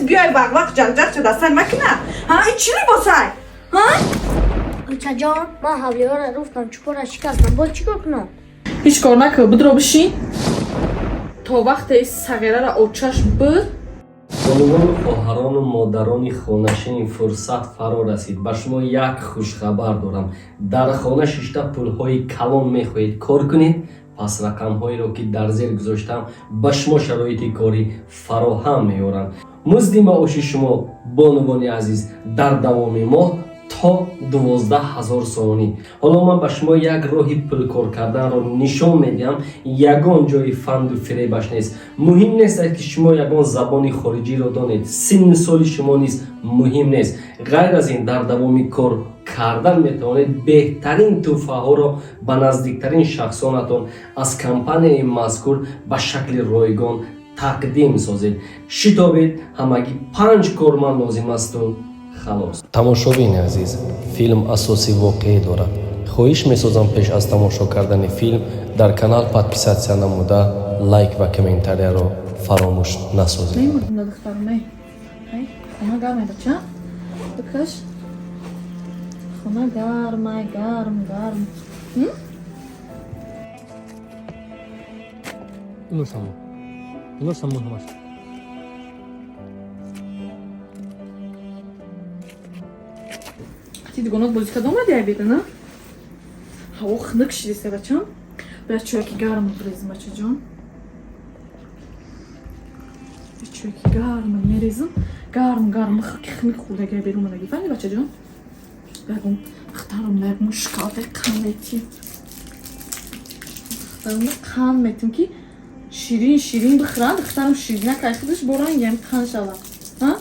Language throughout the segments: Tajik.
بیای وقت جنجال شده سن مکنه ها این چی لباسای ها آچا جان من حولی ها رو رفتم چپورا شکستم باز چی کنم هیچ کار نکن بدرو بشین تا وقت این صغیره را آچش بد بانوان خواهران و مادران خانه این فرصت فرا رسید. به شما یک خوش خبر دارم. در خانه ششته پولهای کلان میخواهید کار کنید، پس رقمهایی را که در زیر گذاشتم به شما شرایط کاری فراهم میارم. مزد معاش شما بانوان عزیز در دوام ماه تا 12,000 سومانی. حالا من به شما یک راهی پول کار کردن را نشان میدم. یگان جای فند و فریبش نیست. مهم نیست که شما یگان زبان خارجی را دانید. سن سال شما نیست مهم نیست. غیر از این در دوام کار کردن میتوانید بهترین تحفه ها را به نزدیکترین شخصانتان از کمپانی مذکور به شکل رایگان تقدیم سازید. شتابید، همگی 5 کارمند لازم است و خلاص. تماشاچیان عزیز، فیلم اساسی واقعی دارد. خواهش می‌سازم پیش از تماشا کردن فیلم در کانال پادپیساتسیا نموده لایک و کامنتاری را فراموش نسازید. نمی‌مردم دخترم هی خونه گرمه بچه بکش خونه گرم نوشم همش Ти догонот бозика дома да ја биде, на? Ох, ныкши се бачам. Бе човеки гарам мерезим бача ҷон. Бе човеки гарам мерезим. Гарам хихмик худа га берум наги. Фани бача ҷон. Бегум хтарам наг мушкалте қамети. Хтарам қан метим ки ширин бихран, хтарам ширина кай худаш боран ям қан шава. Ха?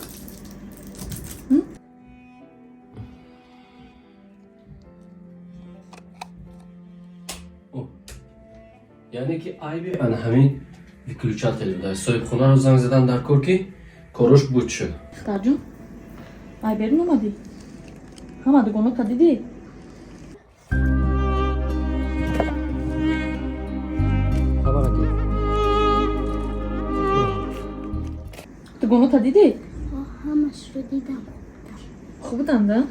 یعنی که عیبی من همین ویکلوچاتل بوده. صاحب خونه رو زنگ زدن در کار که کارش بود شد. اختر جون عیبی اومدی؟ همه دگانو تا دیدی؟ خبر اکی دگانو تا دیدی؟ همش رو دیدم خوب بودن ده؟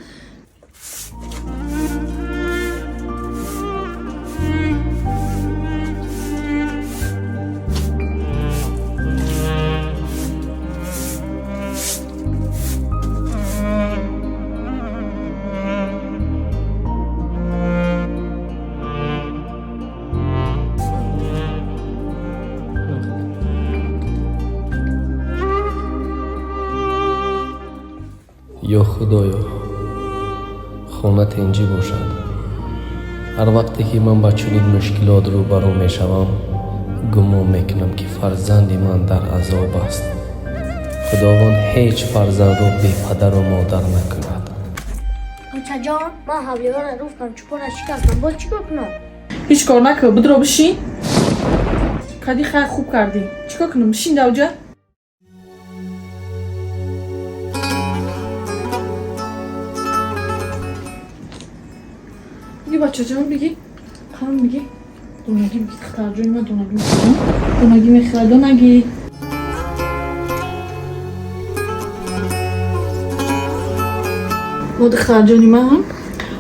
یا خدایا خونت اینجی باشد. هر وقتی که من با چنین مشکلات رو برو میشوم گمان میکنم که فرزند من در عذاب است. خداوند هیچ فرزند رو بی پدر و مادر نکند. آچا جان من حولی ها رو رفتم چپورا شکستم باز چی کنم هیچ کار نکن بدرو بشین کدی خیلی خوب کردی چیکار کنم بشین دوجه بگی بچه جان بگی خانم بگی دونگی بگی اختر جانی من دونگی میخوام دونگی میخواه دونگی مود اختر جانی من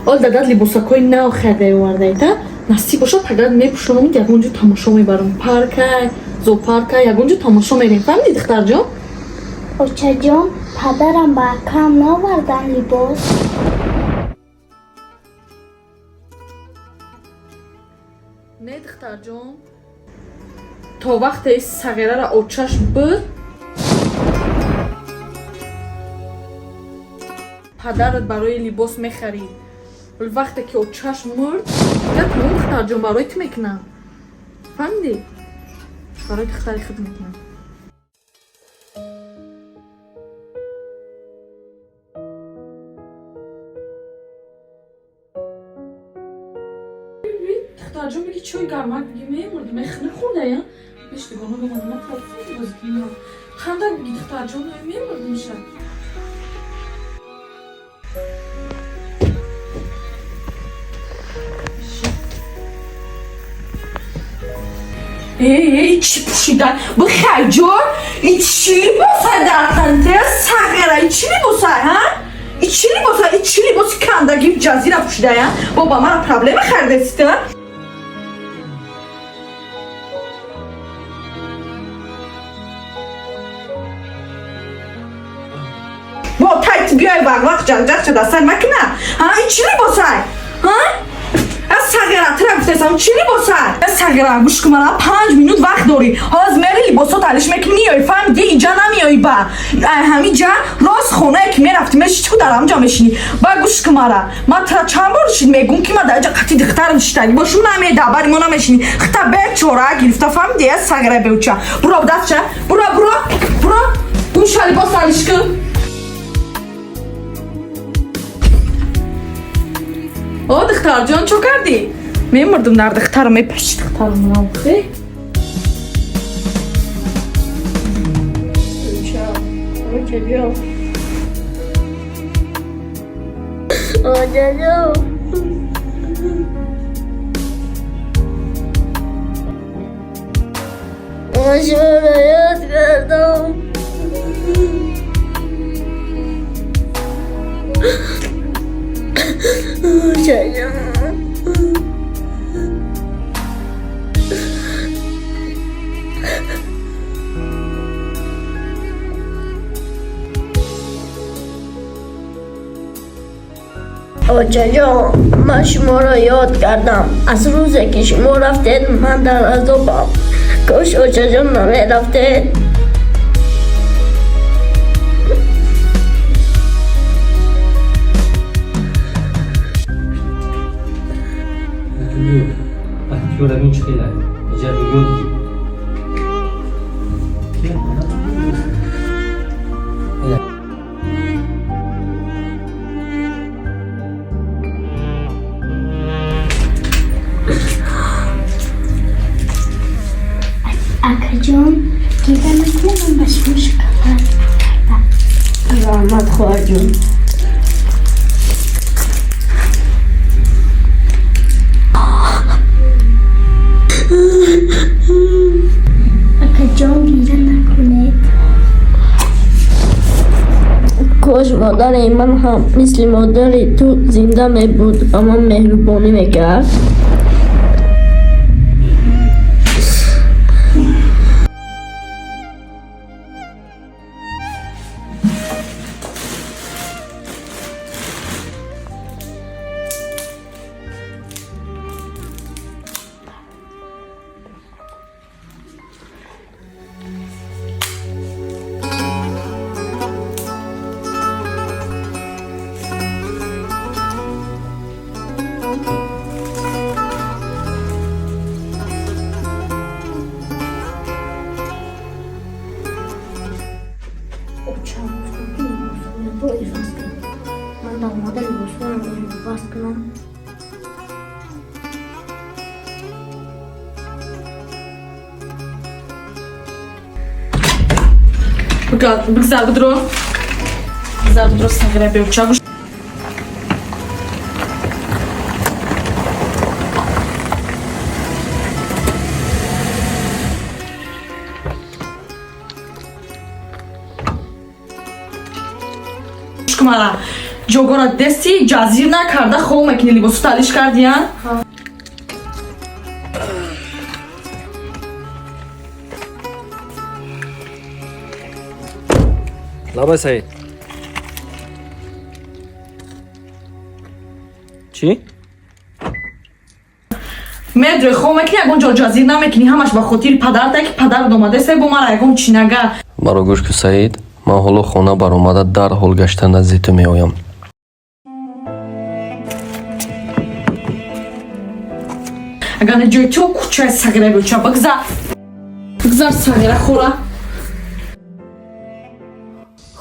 آل دادت لباسکای نو خریده ورده ایتا نصیب باشه پگرد میپوشونم یگونجا تماشا میبرم پارکای زو پارکای یگونجا تماشا میریم فهمیدی دختر جان آچا جان پدرم با کم ناوردن لباس نه دختر جان تا وقت این صغیره را آچش بد پدرت برای لباس میخرید ولی وقتی که آچش مرد دیگه تمام دختر جان برایت میکنم فهمیدی؟ برای دختری خود میکنم دختر جان بگی چای گرمک بگی میمردی میخنه خورده یا؟ بیش دیگانو بمانم من تلفون بازی کنیم خنده بگی دختر جان میمرد میشه ای چی پوشیدن بخیر جان این چی لباسه در تنته این چی لباس کندگی جزیره پوشیده یا بابا مرا پرابلم خریدسته با تایت بیای وقت جنجق شده سر مکنه ها این چی لباسه ها از سگره تره گفتستم چی لباسه از سگره گوش کمالا 5 minut وقت داری حالا از میری لباسا تلیش میکنی میای فهم دیگه اینجا نمیایی با همینجا راست خونه که میرفتی میشی چکو در همجا میشینی با گوش کمالا من تا چند بار شید میگم که من در اینجا قطعی دختر میشتری باشون نمیده بری ما نمیشینی خطا به چورا گرفته فهم دیگه از سگره بیوچه برو بدست چه برو اون شا لباس تلیش کن او دختر جان چو کردی؟ میمردم در دختر میپشی دختر منم خیلی اوچه بیا آجا جو ماشو را یاد کردم آجا جان من شما را یاد کردم از روزی که شما رفتید من در عذابم کاش آجا جان نمی رفتید Şurada bin çıkıyla. Ecel bir yol gibi. Akacığım gidemekle başmış kapat kardam. Rahmet xorcum. Akacığım gide nakuned. کاش مادر من هم مثل مادر تو زنده می بود اما مهربانی میکرد من داماد لباسم رو باز کنم بگذار بدرو سنگره بیوچه کمالا جوگورا دستی جزیر نکرده خوب مکنی لباسو تلیش کردی ها؟ لابای سعید چی؟ مدر خوب مکنی اگون جا جزیر نمکنی همش با خاطر پدر تا که پدر دوماده سه بو مرا اگون چینگه مرا گوش که سعید من حالا خانه برآمده در حال گشتن نزد تو میآیم اگر نجوی تو کوچه سگره بیوچه بگذار سگره خوره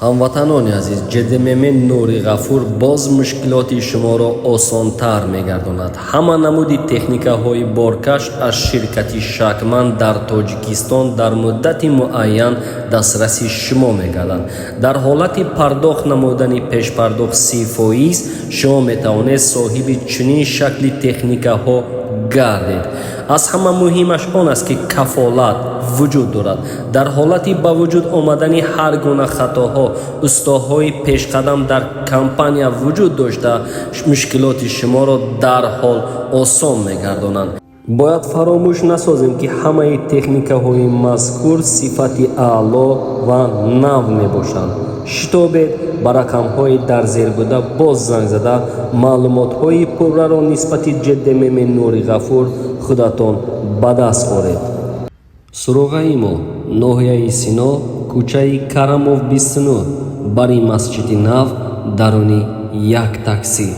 هموطنان عزیز جد ممن نوری غفور باز مشکلات شما را آسانتر میگرداند همه نمودی تکنیک های بارکش از شرکت شکمن در تاجیکستان در مدت معین دسترسی شما میگردند در حالت پرداخت نمودن پیش پرداخت 30% شما میتوانید صاحب چنین شکلی تکنیک ها гардед. аз ҳама муҳимаш он аст ки кафолат вуҷуд дорад. дар ҳолати ба вуҷуд омадани ҳар гуна хатоҳо устоҳои пешқадам дар компания вуҷуд дошта мушкилоти шуморо дарҳол осон мегардонанд. бояд фаромӯш насозем ки ҳамаи техникаҳои мазкур сифати аъло ва нав мебошанд. шитобед ба рақамҳои дар зер буда боз занг зада маълумотҳои пурраро нисбати ҷеддемеми Нури Ғафур худатон ба даст оред. суроғаи мо ноҳияи Сино, кӯчаи Карамов 29, бари Масҷиди Нав, даруни як таксӣ.